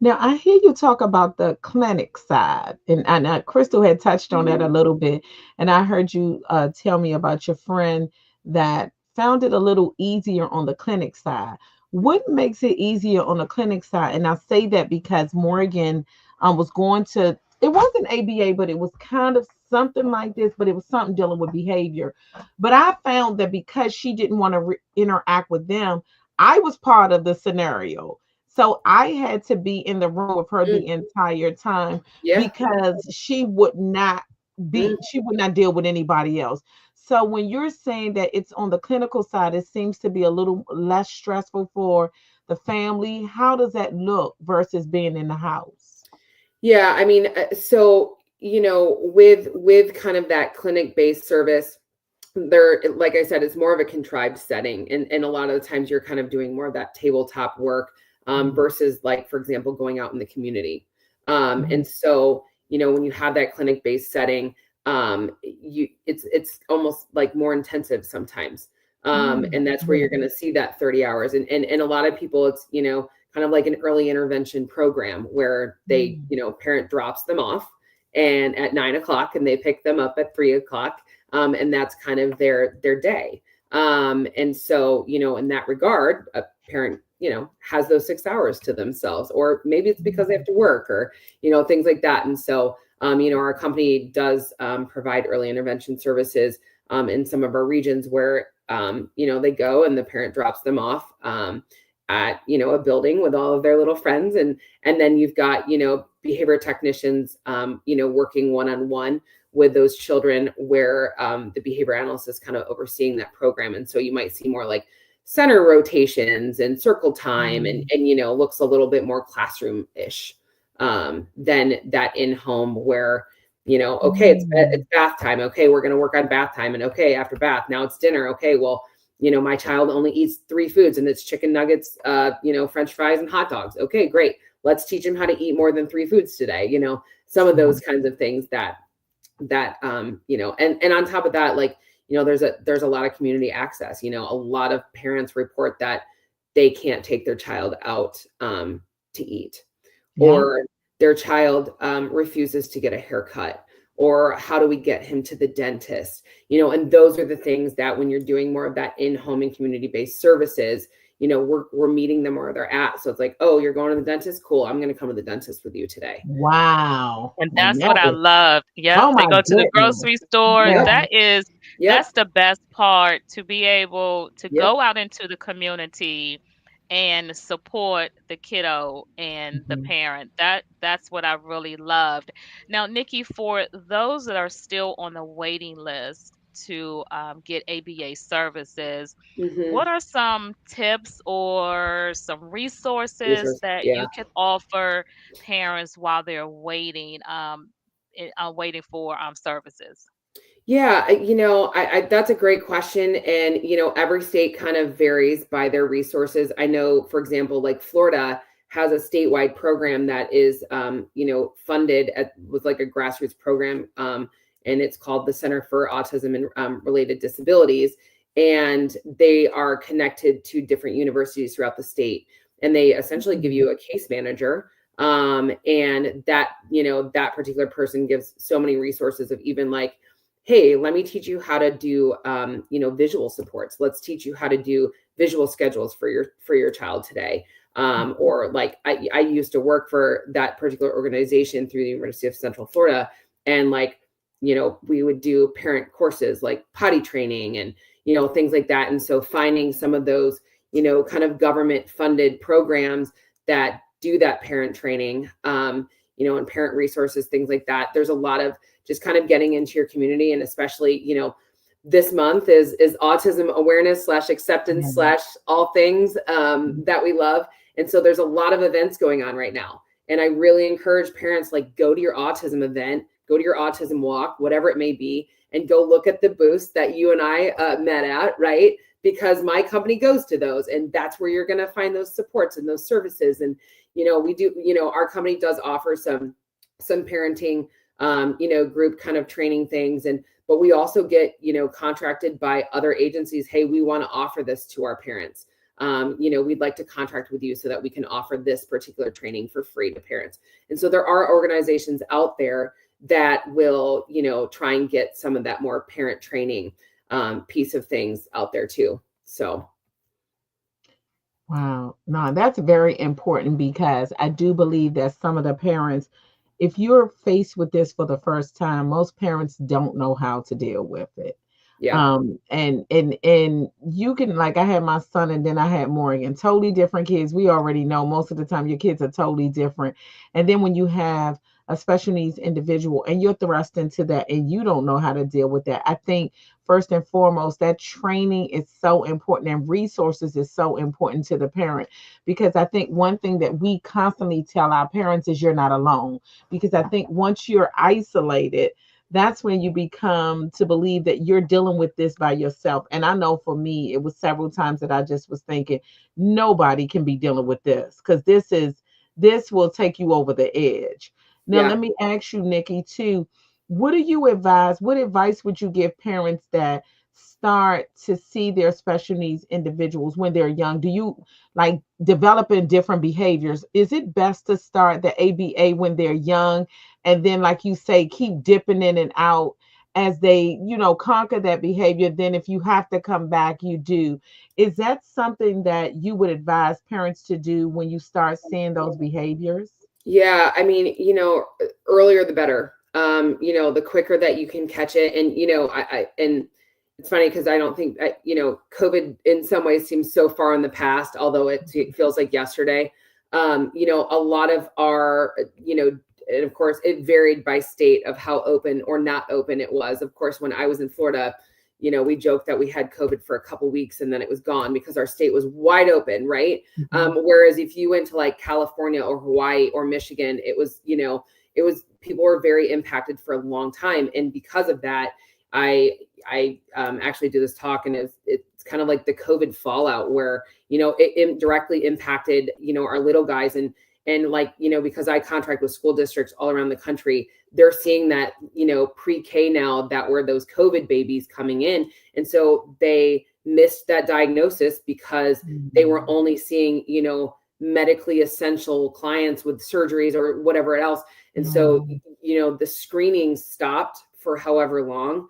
Now, I hear you talk about the clinic side, and Crystal had touched on that a little bit. And I heard you tell me about your friend that found it a little easier on the clinic side. What makes it easier on the clinic side? And I say that because Morgan was going to, it wasn't ABA, but it was kind of something like this, but it was something dealing with behavior. But I found that because she didn't want to interact with them, I was part of the scenario. So I had to be in the room with her Mm, the entire time yeah. because Mm. she would not deal with anybody else. So when you're saying that it's on the clinical side, it seems to be a little less stressful for the family. How does that look versus being in the house? Yeah, I mean, so with kind of that clinic-based service, there, like I said, it's more of a contrived setting, and a lot of the times you're kind of doing more of that tabletop work, Mhm, versus, like, for example, going out in the community. mhm, And so, when you have that clinic-based setting, it's almost like more intensive sometimes. mm, And that's where yeah, you're going to see that 30 hours. And a lot of people, it's, kind of like an early intervention program where they, mm, parent drops them off and at 9 o'clock, and they pick them up at 3 o'clock. And that's kind of their day. And so, in that regard, a parent, has those 6 hours to themselves, or maybe it's because they have mm, to work, or things like that. And so, our company does provide early intervention services in some of our regions where they go and the parent drops them off at a building with all of their little friends, and then you've got behavior technicians working one-on-one with those children, where the behavior analyst is kind of overseeing that program. And so you might see more like center rotations and circle time, and mm, looks a little bit more classroom-ish than that in-home where okay, it's mm, bath time. Okay, we're going to work on bath time. And okay, after bath, now it's dinner. Okay, well, my child only eats 3 foods, and it's chicken nuggets, French fries and hot dogs. Okay, great. Let's teach him how to eat more than 3 foods today. Some of those kinds of things that and on top of that, like, there's a lot of community access. A lot of parents report that they can't take their child out to eat, yeah. or their child refuses to get a haircut, or how do we get him to the dentist. And those are the things that, when you're doing more of that in-home and community-based services, we're meeting them where they're at. So it's like, oh, you're going to the dentist, cool, I'm going to come to the dentist with you today. Wow. And And that's that what I is, love. Yep, oh they my go to the goodness. grocery store. Yep. Yeah. That's Yep. the best part, to be able to Yep. go out into the community and support the kiddo and the Mhm, parent. That's what I really loved. Now, Nikki, for those that are still on the waiting list to get ABA services, Hmm. what are some tips or some resources Resource. that Yeah. you can offer parents while they're waiting, waiting for services? Yeah, that's a great question. And, every state kind of varies by their resources. I know, for example, like Florida has a statewide program that is, funded with like a grassroots program. And it's called the Center for Autism and Related Disabilities. And they are connected to different universities throughout the state. And they essentially give mm, you a case manager. And that particular person gives so many resources of, even like, hey, let me teach you how to do visual supports. Let's teach you how to do visual schedules for your child today. Or like, I used to work for that particular organization through the University of Central Florida, and like, we would do parent courses like potty training and things like that. And so finding some of those kind of government funded programs that do that parent training, and parent resources, things like that. There's a lot of just kind of getting into your community. And especially, this month is autism awareness slash acceptance yeah, slash all things that we love. And so there's a lot of events going on right now. And I really encourage parents, like, go to your autism event, go to your autism walk, whatever it may be, and go look at the booths that you and I met at, right? Because my company goes to those, and that's where you're going to find those supports and those services. And we do, our company does offer some parenting group kind of training things. But we also get, contracted by other agencies. Hey, we want to offer this to our parents. We'd like to contract with you so that we can offer this particular training for free to parents. And so there are organizations out there that will, try and get some of that more parent training piece of things out there too. So. wow. No, that's very important because I do believe that some of the parents, if you're faced with this for the first time, most parents don't know how to deal with it. Yeah. And you can, like, I had my son and then I had Morgan, totally different kids. We already know most of the time your kids are totally different. And then when you have a special needs individual and you're thrust into that and you don't know how to deal with that, I think first and foremost that training is so important and resources is so important to the parent, because I think one thing that we constantly tell our parents is you're not alone, because I think once you're isolated, that's when you become to believe that you're dealing with this by yourself. And I know for me, it was several times that I just was thinking, nobody can be dealing with this, because this will take you over the edge. Now, Yeah. let me ask you, Nikki, too, what do you advise? What advice would you give parents that start to see their special needs individuals when they're young? Do you like developing different behaviors? Is it best to start the ABA when they're young? And then, like you say, keep dipping in and out as they, conquer that behavior. Then if you have to come back, you do. Is that something that you would advise parents to do when you start seeing those behaviors? Yeah, I mean, earlier the better. The quicker that you can catch it, and and it's funny because I don't think COVID in some ways seems so far in the past, although it feels like yesterday. A lot of our, and of course it varied by state of how open or not open it was. Of course, when I was in Florida, we joked that we had COVID for a couple weeks and then it was gone because our state was wide open, right? Whereas if you went to like California or Hawaii or Michigan, it was people were very impacted for a long time. And because of that, I actually do this talk, and it's kind of like the COVID fallout where, it directly impacted, our little guys. And like, because I contract with school districts all around the country, they're seeing that, pre-K now that were those COVID babies coming in. And so they missed that diagnosis because they were only seeing, medically essential clients with surgeries or whatever else. And so, the screening stopped for however long.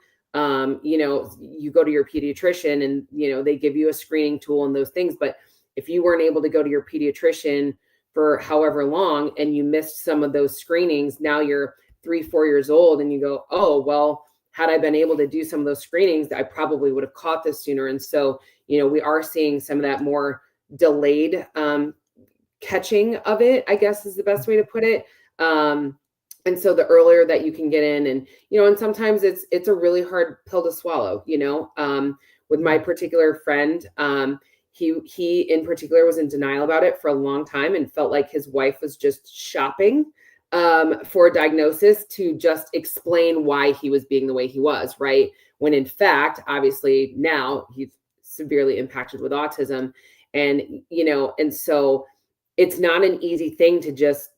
You go to your pediatrician and, they give you a screening tool and those things. But if you weren't able to go to your pediatrician for however long and you missed some of those screenings, now you're 3-4 years old and you go, oh, well, had I been able to do some of those screenings, I probably would have caught this sooner. And so, we are seeing some of that more delayed catching of it, I guess is the best way to put it. And so the earlier that you can get in, and sometimes it's a really hard pill to swallow, with my particular friend, he in particular was in denial about it for a long time and felt like his wife was just shopping for a diagnosis to just explain why he was being the way he was, right? When in fact, obviously now he's severely impacted with autism. And, and so it's not an easy thing to just,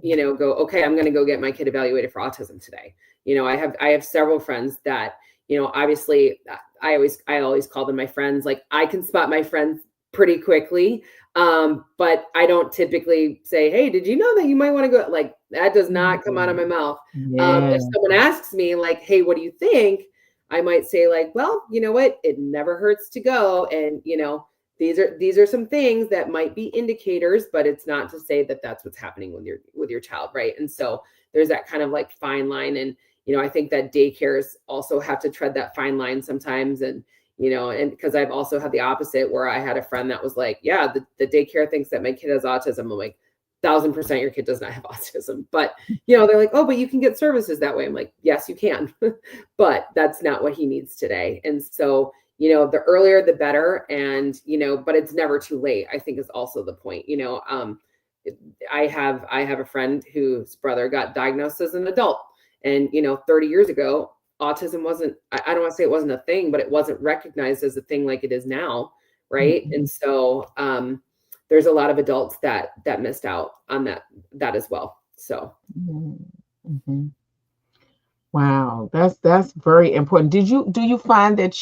go, okay, I'm going to go get my kid evaluated for autism today. I have several friends that, obviously I always call them my friends. Like I can spot my friends pretty quickly. But I don't typically say, hey, did you know that you might want to go? Like that does not come out of my mouth. If someone asks me like, hey, what do you think? I might say like, well, you know what? It never hurts to go. And, these are some things that might be indicators, but it's not to say that that's what's happening with your child. Right. And so there's that kind of like fine line. And, I think that daycares also have to tread that fine line sometimes. And, and because I've also had the opposite where I had a friend that was like, yeah, the daycare thinks that my kid has autism. I'm like, 1,000% your kid does not have autism. But, they're like, oh, but you can get services that way. I'm like, yes, you can. But that's not what he needs today. And so, the earlier, the better. And, but it's never too late, I think is also the point. I have a friend whose brother got diagnosed as an adult. And, 30 years ago, autism wasn't, I don't want to say it wasn't a thing, but it wasn't recognized as a thing like it is now. Right. And so there's a lot of adults that missed out on that as well. So. Wow, that's very important. Do you find that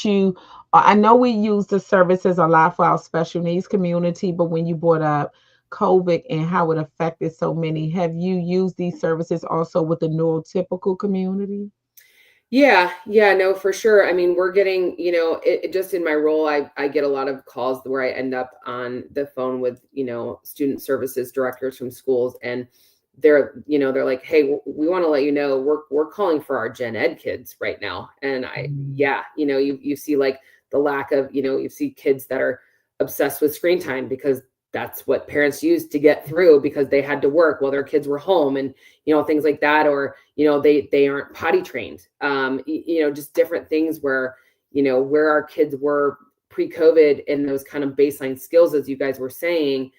I know we use the services a lot for our special needs community, but when you brought up COVID and how it affected so many, have you used these services also with the neurotypical community? Yeah, no, for sure. I mean, we're getting, it just in my role, I get a lot of calls where I end up on the phone with, student services directors from schools. And they're like, hey, we want to let you know we're calling for our gen ed kids right now. And Mm. yeah, you see like the lack of, you see kids that are obsessed with screen time because that's what parents used to get through because they had to work while their kids were home, and things like that. Or they aren't potty trained, just different things where where our kids were pre-COVID, and those kind of baseline skills, as you guys were saying,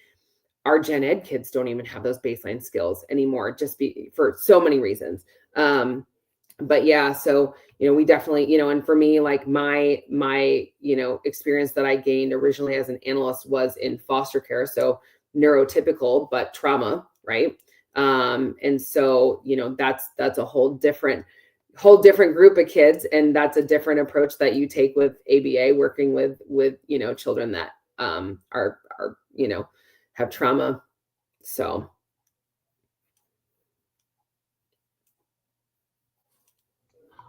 our gen ed kids don't even have those baseline skills anymore, for so many reasons. But yeah, so we definitely, and for me, like my experience that I gained originally as an analyst was in foster care, so neurotypical but trauma, right? And so that's a whole different group of kids, and that's a different approach that you take with ABA, working with children that are have trauma. So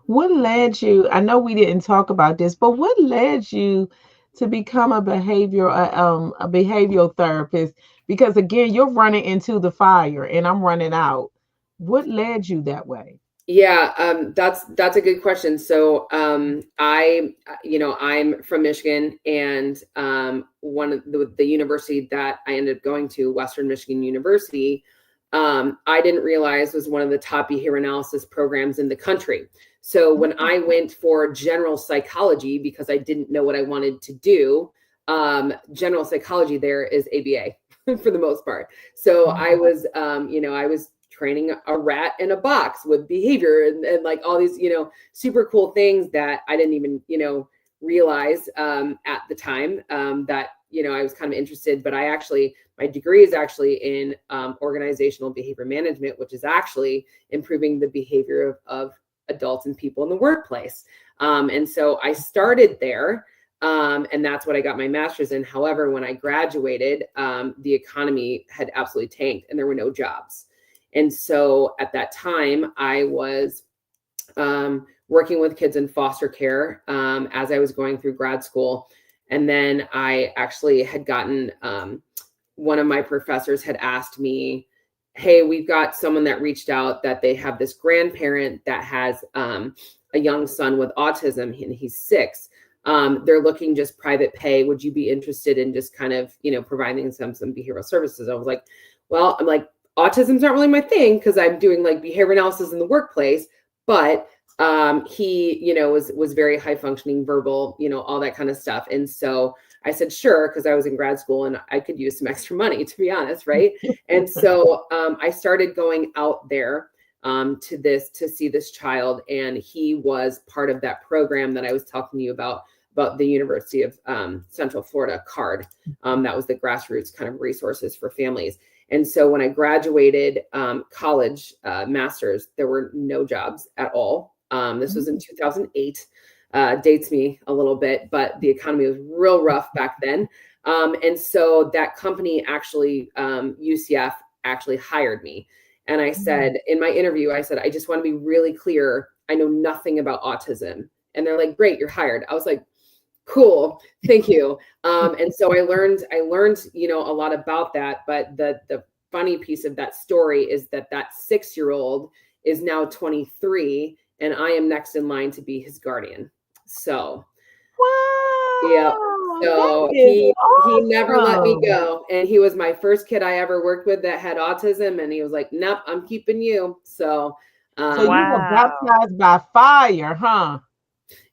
What led you? I know we didn't talk about this, but what led you to become a behavioral therapist? Because again, you're running into the fire, and I'm running out. What led you that way? yeah, that's a good question. So I'm from Michigan, and one of the university that I ended up going to, Western Michigan University, I didn't realize was one of the top behavior analysis programs in the country. So when I went for general psychology, because I didn't know what I wanted to do, general psychology there is ABA for the most part. So I was training a rat in a box with behavior, and like all these, super cool things that I didn't even, realize at the time, that, I was kind of interested. But my degree is actually in organizational behavior management, which is actually improving the behavior of adults and people in the workplace. And so I started there. And that's what I got my master's in. However, when I graduated, the economy had absolutely tanked and there were no jobs. And so at that time, I was working with kids in foster care as I was going through grad school. And then I actually had gotten, one of my professors had asked me, hey, we've got someone that reached out that they have this grandparent that has a young son with autism, and he's 6. They're looking just private pay. Would you be interested in just kind of, providing some behavioral services? I was like, well, I'm like, autism's not really my thing because I'm doing like behavior analysis in the workplace, but he, was very high functioning, verbal, all that kind of stuff. And so I said, sure, because I was in grad school and I could use some extra money, to be honest, right? And so I started going out there to see this child, and he was part of that program that I was talking to you about the University of Central Florida CARD. That was the grassroots kind of resources for families. And so when I graduated college, master's, there were no jobs at all. This was in 2008. Dates me a little bit, but the economy was real rough back then. And so that company actually, UCF, actually hired me. And I said, in my interview, I said, I just want to be really clear. I know nothing about autism. And they're like, great, you're hired. I was like, cool, thank you. And so I learned, a lot about that. But the funny piece of that story is that 6-year-old is now 23, and I am next in line to be his guardian. So yeah. Wow, that So is he never let me awesome. go. And he was my first kid I ever worked with that had autism. And he was like, nope, I'm keeping you. So So you were Wow. baptized by fire, huh?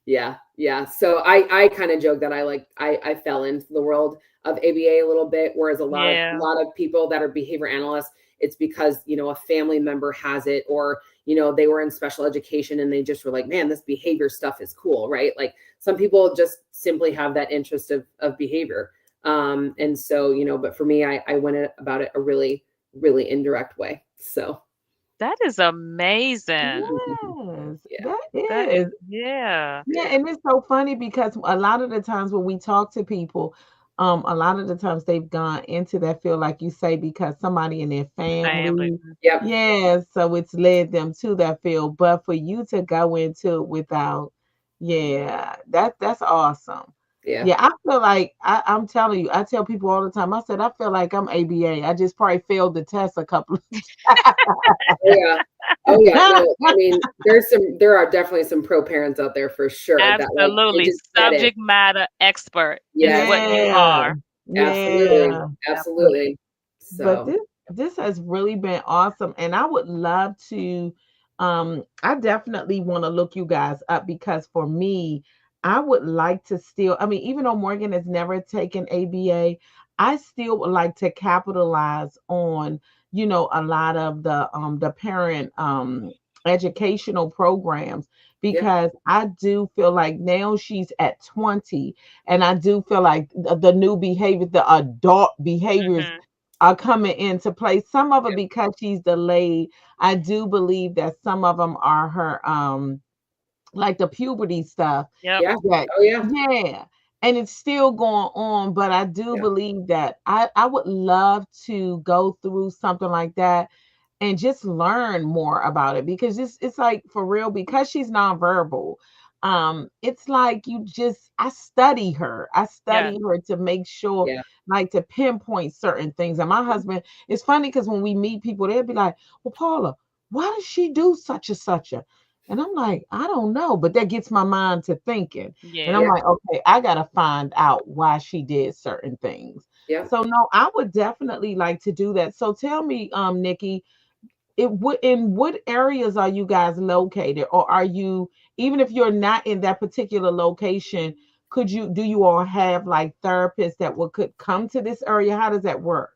yeah. So I kind of joke that I fell into the world of ABA a little bit, whereas a lot of Yeah. people that are behavior analysts, it's because a family member has it, or they were in special education and they just were like, man, this behavior stuff is cool, right? Like some people just simply have that interest of behavior. And so but for me, I went about it a really, really indirect way. So That is amazing. Yes, yeah. that That is. yeah. Yeah, Yeah. and it's so funny because a lot of the times when we talk to people, a lot of the times they've gone into that field, like you say, because somebody in their Family. family, Yep. yeah, so it's led them to that field. But for you to go into it without, yeah, that's awesome. Yeah. Yeah, I feel like I'm telling you, I tell people all the time. I said I feel like I'm ABA. I just probably failed the test a couple of Oh yeah. Oh yeah. No, times. I mean, there are definitely some pro parents out there for sure that like they Absolutely. just get it. Subject matter expert is Yes. what you Yeah, are. Absolutely. yeah. But Absolutely. but So this has really been awesome, and I would love to I definitely want to look you guys up because for me, I would like to still, I mean, even though Morgan has never taken ABA, I still would like to capitalize on, a lot of the parent educational programs, yeah. because I do feel like now she's at 20, and I do feel like the new behavior, the adult behaviors Mhm. are coming into play. Some of it Yeah. because she's delayed. I do believe that some of them are her like the puberty stuff Yep. Yeah. that, Oh yeah. yeah, and it's still going on, but I do Yeah. believe that I would love to go through something like that and just learn more about it, because it's like for real, because she's nonverbal. It's like you just I study her. I Yes. study her to make sure, Yeah. like, to pinpoint certain things. And my husband, it's funny because when we meet people, they'll be like, "Well, Paula, why does she do such and such a?" And I'm like, I don't know, but that gets my mind to thinking. And I'm Yeah. Yeah. like, okay, I gotta find out why she did certain things. Yeah. So no, I would definitely like to do that. So tell me, Nikki, in what areas are you guys located, or are you, even if you're not in that particular location, do you all have like therapists that could come to this area? How does that work?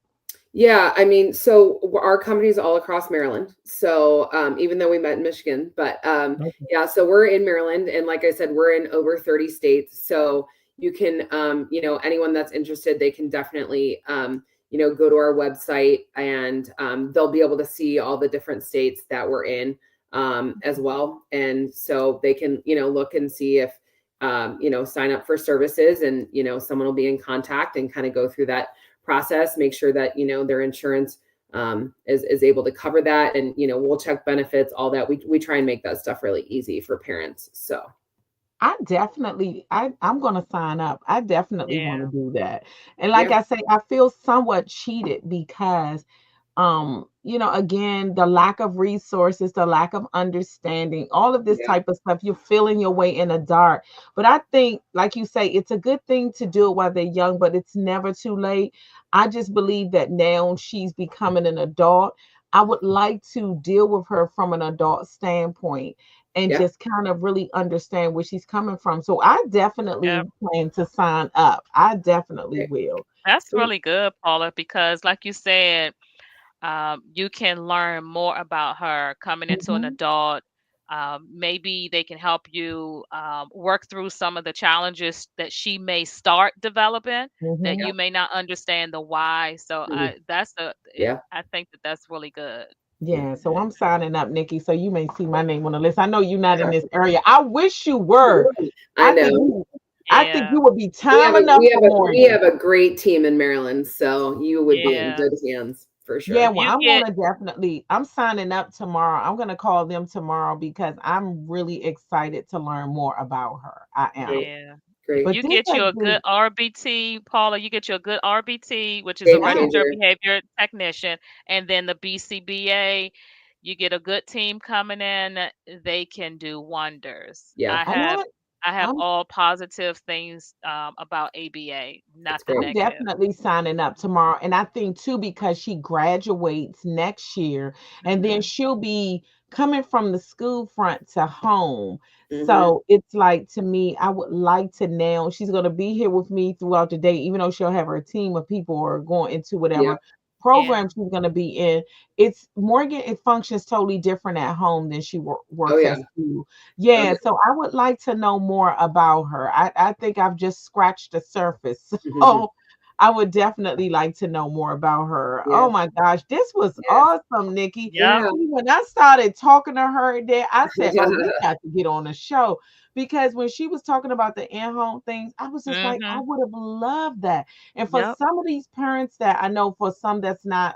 Yeah, I mean, so our company's all across Maryland. So even though we met in Michigan, but Okay. yeah, so we're in Maryland, and like I said, we're in over 30 states. So you can, anyone that's interested, they can definitely, go to our website, and they'll be able to see all the different states that we're in as well. And so they can, look and see if, sign up for services, and someone will be in contact and kind of go through that process, make sure that their insurance is able to cover that, and we'll check benefits, all that. We try and make that stuff really easy for parents. So I'm gonna sign up. I definitely want to Yeah. do that. And like yeah, I say, I feel somewhat cheated because again, the lack of resources, the lack of understanding, all of this yeah, type of stuff, you're feeling your way in the dark. But I think, like you say, it's a good thing to do it while they're young, but it's never too late. I just believe that now she's becoming an adult. I would like to deal with her from an adult standpoint and yeah. just kind of really understand where she's coming from. So I definitely Yep. plan to sign up. I definitely Great. will. That's Sweet. really good, Paula, because like you said, you can learn more about her coming into an Hmm. adult. Maybe they can help you work through some of the challenges that she may start developing that Hmm. you may not understand the why. So Mhm. Yeah. I think that that's really good. Yeah, so I'm signing up, Nikki. So you may see my name on the list. I know you're not in this area. I wish you were. I I think know. you, I think Yeah. you would be We have time a enough we have for a we Morgan. have a great team in Maryland, so you would be in Yeah. good hands for Yeah, sure. well, You get I'm signing up tomorrow. I'm gonna call them tomorrow because I'm really excited to learn more about her. I am. Great. Yeah. If Great. But you this get has you a good been, RBT, Paula, you get you a good RBT, which is a Game yes, registered changer. behavior technician, and then the BCBA, you get a good team coming in, they can do wonders. Yeah, I know it. I have I'm all positive things about ABA, that's nothing great. I'm negative. definitely signing up tomorrow. And I think too, because she graduates next year and then Hmm. she'll be coming from the school front to home. Hmm. So it's like, to me, I would like to now, she's going to be here with me throughout the day, even though she'll have her team of people or going into Yeah. whatever Yeah. program she's going to be in. It's Morgan, it functions totally different at home than she Oh works yeah. at school. Oh Yeah, yeah. so I would like to know more about her. I think I've just scratched the surface. Mhm. So I would definitely like to know more about her. Yeah. Oh my gosh, this was Yeah. awesome, Nikki. Yep. Yeah. See, when I started talking to her there, I said, "Oh, we got to get on the show." Because when she was talking about the in-home things, I was just like, I Hmm. would have loved that. And for Yep. some of these parents that I know, for some that's not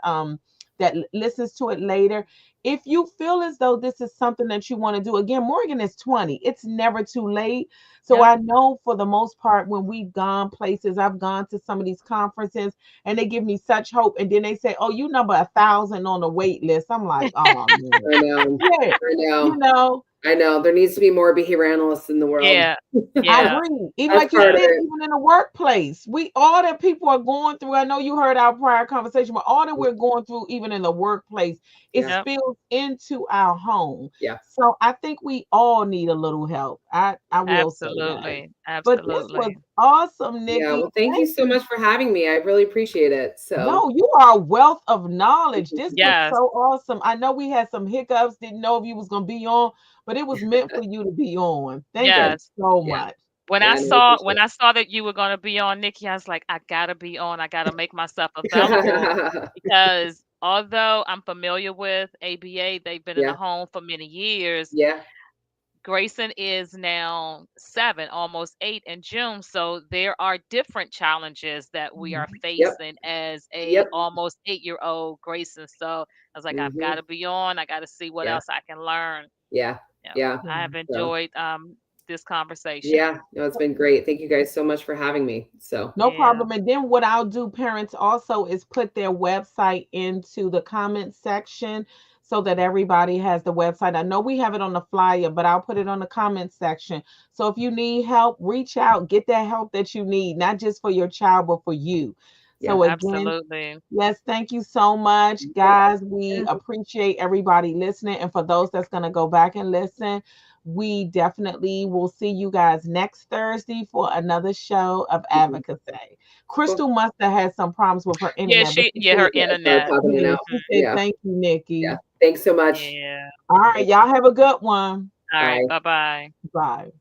that listens to it later, if you feel as though this is something that you want to do, again, Morgan is 20. It's never too late. So Yep. I know for the most part, when we've gone places, I've gone to some of these conferences and they give me such hope. And then they say, oh, you number 1,000 on the wait list. I'm like, oh man. I know. Yeah, I you know. know, I know. There needs to be more behavior analysts in the world. Yeah. I Yeah. agree. Even That's like you part of said, it. even in the workplace, we all that people are going through. I know you heard our prior conversation, but all that we're going through, even in the workplace, it Yeah. Yep. spills into our home. Yeah. So I think we all need a little help. I will say that. Absolutely. But this was Absolutely. awesome, Yeah. Nikki. Well, thank you Thank so much you. for having me. I really appreciate it. So, No, you are a wealth of knowledge. This was Yes. so awesome. I know we had some hiccups, didn't know if you was gonna be on, but it was meant for you to be on. Thank good. you Yes. so Yeah. much. When I Yeah. No, I saw appreciate when I saw that you were going to be on, Nikki, I was like, I gotta be on. I gotta make myself available it. because although I'm familiar with ABA, they've been in the Yeah. home for many years. Yeah. Grayson is now 7, almost 8 in June. So there are different challenges that we are Mhm. Yep. facing as a Yep. almost 8-year-old Grayson. So I was like, I've got Hmm. to be on. I got to see what Yeah. else I can learn. Yeah. Yeah, Yeah. I have So, enjoyed this conversation. yeah. No, it's been great. Thank you guys so much for having me. So, No Yeah. problem. And then what I'll do, parents, also is put their website into the comment section so that everybody has the website. I know we have it on the flyer, but I'll put it on the comment section. So if you need help, reach out, get that help that you need, not just for your child, but for you. yeah. So again, Absolutely. yes, thank you so much, Yep. guys. We Yeah. appreciate everybody listening. And for those that's going to go back and listen, we definitely will see you guys next Thursday for another show of Mhm. advocacy. Cool. Crystal must have had some problems with her Yeah, internet, but she she yeah, her said, Yeah. Sorry, internet. popping in and yeah, out. she said, Yeah. thank you, Yeah. Nikki. Thanks so much. Yeah. All right, y'all have a good one. All right. Bye. Bye-bye. Bye.